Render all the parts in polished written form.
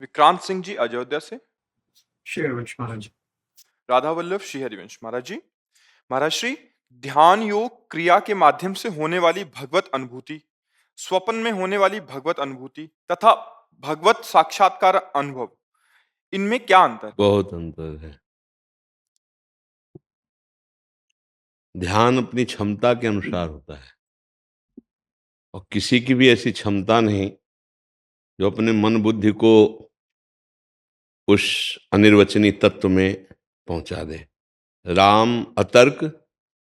विक्रांत सिंह जी अयोध्या से। श्री हरिवंश महाराज। राधा वल्लभ श्री हरिवंश महाराज जी। महाराज श्री, ध्यान योग क्रिया के माध्यम से होने वाली भगवत अनुभूति, स्वप्न में होने वाली भगवत अनुभूति तथा भगवत साक्षात्कार अनुभव, इनमें क्या अंतर है? बहुत अंतर है। ध्यान अपनी क्षमता के अनुसार होता है और किसी की भी ऐसी क्षमता नहीं जो अपने मन बुद्धि को उस अनिर्वचनीय तत्व में पहुंचा दे। राम अतर्क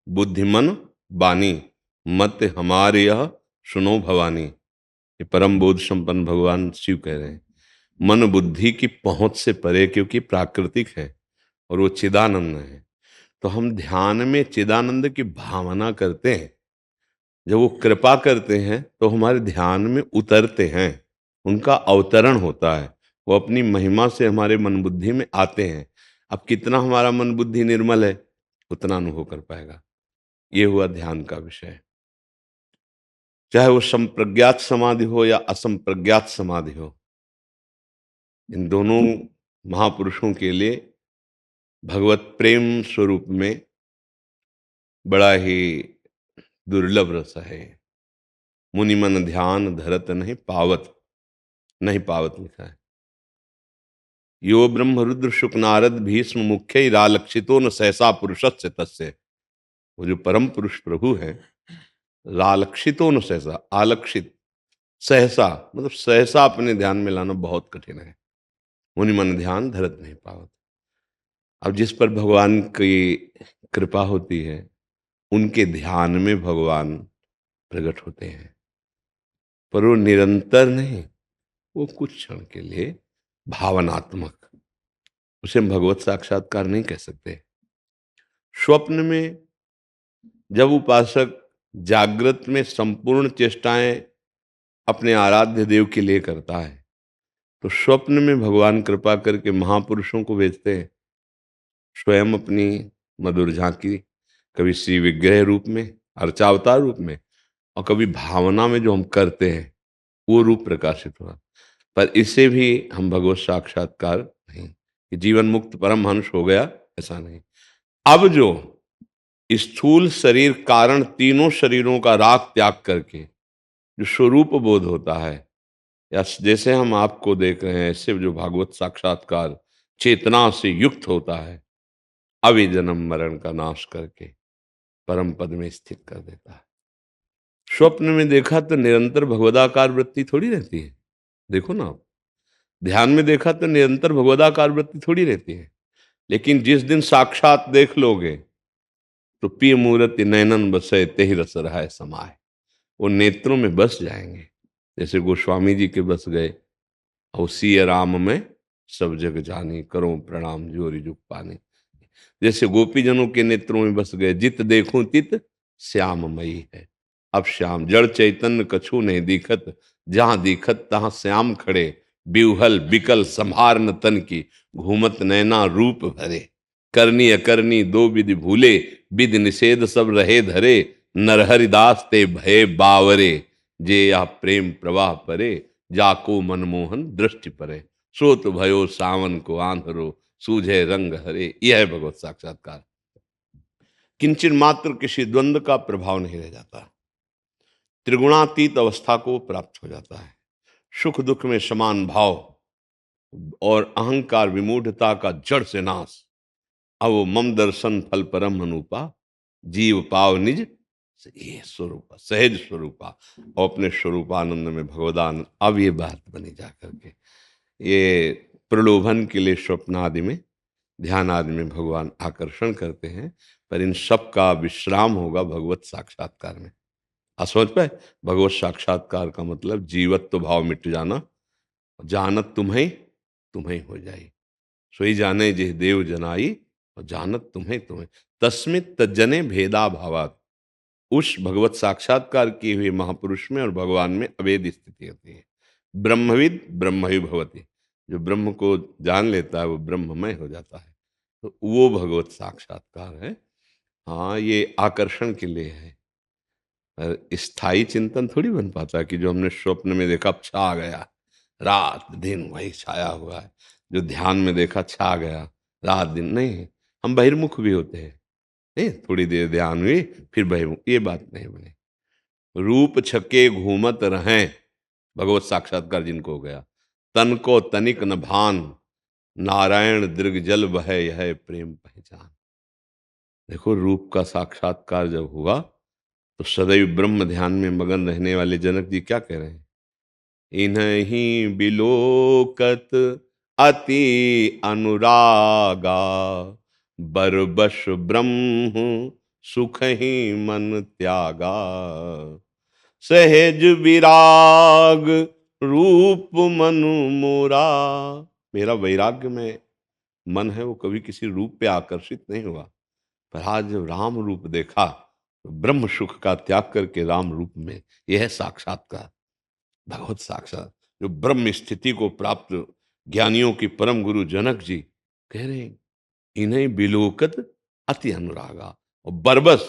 बुद्धिमन बानी, मत हमारे यह सुनो भवानी। ये परम बोध संपन्न भगवान शिव कह रहे हैं। मन बुद्धि की पहुंच से परे, क्योंकि प्राकृतिक है और वो चिदानंद है। तो हम ध्यान में चिदानंद की भावना करते हैं। जब वो कृपा करते हैं तो हमारे ध्यान में उतरते हैं, उनका अवतरण होता है। वो अपनी महिमा से हमारे मन बुद्धि में आते हैं। अब कितना हमारा मन बुद्धि निर्मल है उतना अनुभव कर पाएगा। ये हुआ ध्यान का विषय। चाहे वो संप्रज्ञात समाधि हो या असंप्रज्ञात समाधि हो, इन दोनों महापुरुषों के लिए भगवत प्रेम स्वरूप में बड़ा ही दुर्लभ रस है। मुनि मन ध्यान धरत नहीं पावत, नहीं पावत लिखा है। यो ब्रह्म रुद्र शुक नारद भीष्म मुख्य रालक्षितो न सहसा पुरुषस्य तस्य। वो जो परम पुरुष प्रभु है, रालक्षितो न सहसा, आलक्षित सहसा मतलब सहसा अपने ध्यान में लाना बहुत कठिन है। मुनि मन ध्यान धरत नहीं पावत। अब जिस पर भगवान की कृपा होती है उनके ध्यान में भगवान प्रकट होते हैं, पर वो निरंतर नहीं, वो कुछ क्षण के लिए भावनात्मक। उसे हम भगवत साक्षात्कार नहीं कह सकते। स्वप्न में जब उपासक जागृत में संपूर्ण चेष्टाएं अपने आराध्य देव के लिए करता है, तो स्वप्न में भगवान कृपा करके महापुरुषों को भेजते हैं, स्वयं अपनी मधुर झांकी, कभी श्री विग्रह रूप में, अर्चावतार रूप में, और कभी भावना में जो हम करते हैं वो रूप प्रकाशित हुआ। पर इससे भी हम भगवत साक्षात्कार नहीं कि जीवन मुक्त परमहंस हो गया, ऐसा नहीं। अब जो स्थूल शरीर कारण तीनों शरीरों का राग त्याग करके जो स्वरूप बोध होता है, या जैसे हम आपको देख रहे हैं, ऐसे जो भागवत साक्षात्कार चेतना से युक्त होता है, अब ये जन्म मरण का नाश करके परम पद में स्थित कर देता है। स्वप्न में देखा तो निरंतर भगवदाकार वृत्ति थोड़ी रहती है। देखो ना, आप ध्यान में देखा तो निरंतर भगवदाकार वृत्ति थोड़ी रहती है। लेकिन जिस दिन साक्षात देख लोगे तो पिय मूर्ति नैनन बसे तेहि रस रहाय समाए, वो नेत्रों में बस जाएंगे। जैसे गोस्वामी जी के बस गए, और सिय राम में सब जग जानी, करो प्रणाम जोरी जुग पानी। जैसे गोपीजनों के नेत्रों में बस गए, जित देखूं तित श्याममयी है। अब श्याम जड़ चैतन्य कछु नहीं दिखत, जहां दिखत तहां श्याम खड़े। बिउहल बिकल संहार न तन की, घूमत नैना रूप भरे। करनी अकरनी दो विधि भूले, विधि निषेध सब रहे धरे। नरहरिदास ते भय बावरे, जे या प्रेम प्रवाह परे। जाको मनमोहन दृष्टि परे, सोत भयो सावन को आंधरो। सूझे रंग हरे। यह है भगवत साक्षात्कार। किंचन मात्र किसी द्वंद्व का प्रभाव नहीं रह जाता। त्रिगुणातीत अवस्था को प्राप्त हो जाता है। सुख दुख में समान भाव और अहंकार विमूढ़ता का जड़ से नाश। अब वो मम दर्शन फल परम अनुपा, जीव पाव निज ये स्वरूप सहज स्वरूपा, और अपने स्वरूपानंद में भगवदानंद। अब ये बात बनी जा करके, ये प्रलोभन के लिए स्वप्न आदि में, ध्यान आदि में भगवान आकर्षण करते हैं, पर इन सब का विश्राम होगा भगवत साक्षात्कार में। आप समझ पाए? भगवत साक्षात्कार का मतलब जीवत्व भाव मिट जाना, जानत तुम्हें तुम्हें हो जाई। सोई जाने जिह देव जनाई, और जानत तुम्हें तुम्हें। तस्मित तज्जने भेदा भावात। उस भगवत साक्षात्कार किए हुए महापुरुष में और भगवान में अभेद स्थिति होती है। ब्रह्मविद ब्रह्मवि भवति। जो ब्रह्म को जान लेता है वो ब्रह्ममय हो जाता है। तो वो भगवत साक्षात्कार है। हाँ, ये आकर्षण के लिए है, पर स्थायी चिंतन थोड़ी बन पाता कि जो हमने स्वप्न में देखा अब छा गया। रात दिन वही छाया हुआ है। जो ध्यान में देखा छा गया, रात दिन नहीं। हम बहिर्मुख भी होते हैं, नहीं, थोड़ी देर ध्यान हुई फिर बहिर्मुख, ये बात नहीं बने। रूप छके घूमत रहें, भगवत साक्षात्कार जिनको हो गया, तन को तनिक न भान, नारायण दृग जल बहे यह प्रेम पहचान। देखो रूप का साक्षात्कार जब हुआ तो सदैव ब्रह्म ध्यान में मगन रहने वाले जनक जी क्या कह रहे हैं? इन्हीं बिलोकत अति अनुरागा, बरबस ब्रह्म सुख ही मन त्यागा, सहज विराग रूप मनु मोरा। मेरा वैराग्य में मन है वो कभी किसी रूप पे आकर्षित नहीं हुआ, पर आज जब राम रूप देखा तो ब्रह्म सुख का त्याग करके राम रूप में, यह है साक्षात्कार, भगवत साक्षात। जो ब्रह्म स्थिति को प्राप्त ज्ञानियों की परम गुरु जनक जी कह रहे हैं, इन्हें बिलोकत अति अनुरागा, और बरबस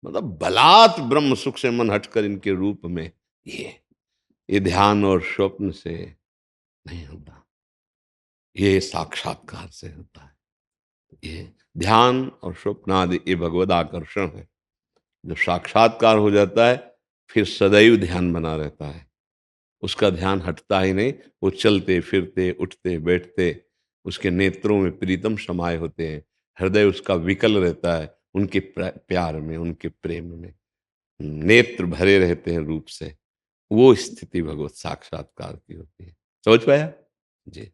मतलब बलात् ब्रह्म सुख से मन हटकर इनके रूप में, ये ध्यान और स्वप्न से नहीं होता, ये साक्षात्कार से होता है। ये ध्यान और स्वप्न आदि ये भगवद आकर्षण है। जब साक्षात्कार हो जाता है फिर सदैव ध्यान बना रहता है, उसका ध्यान हटता ही नहीं। वो चलते फिरते उठते बैठते उसके नेत्रों में प्रीतम समाये होते हैं, हृदय उसका विकल रहता है उनके प्यार में, उनके प्रेम में, नेत्र भरे रहते हैं रूप से। वो स्थिति भगवत साक्षात्कार की होती है। समझ पाया जी?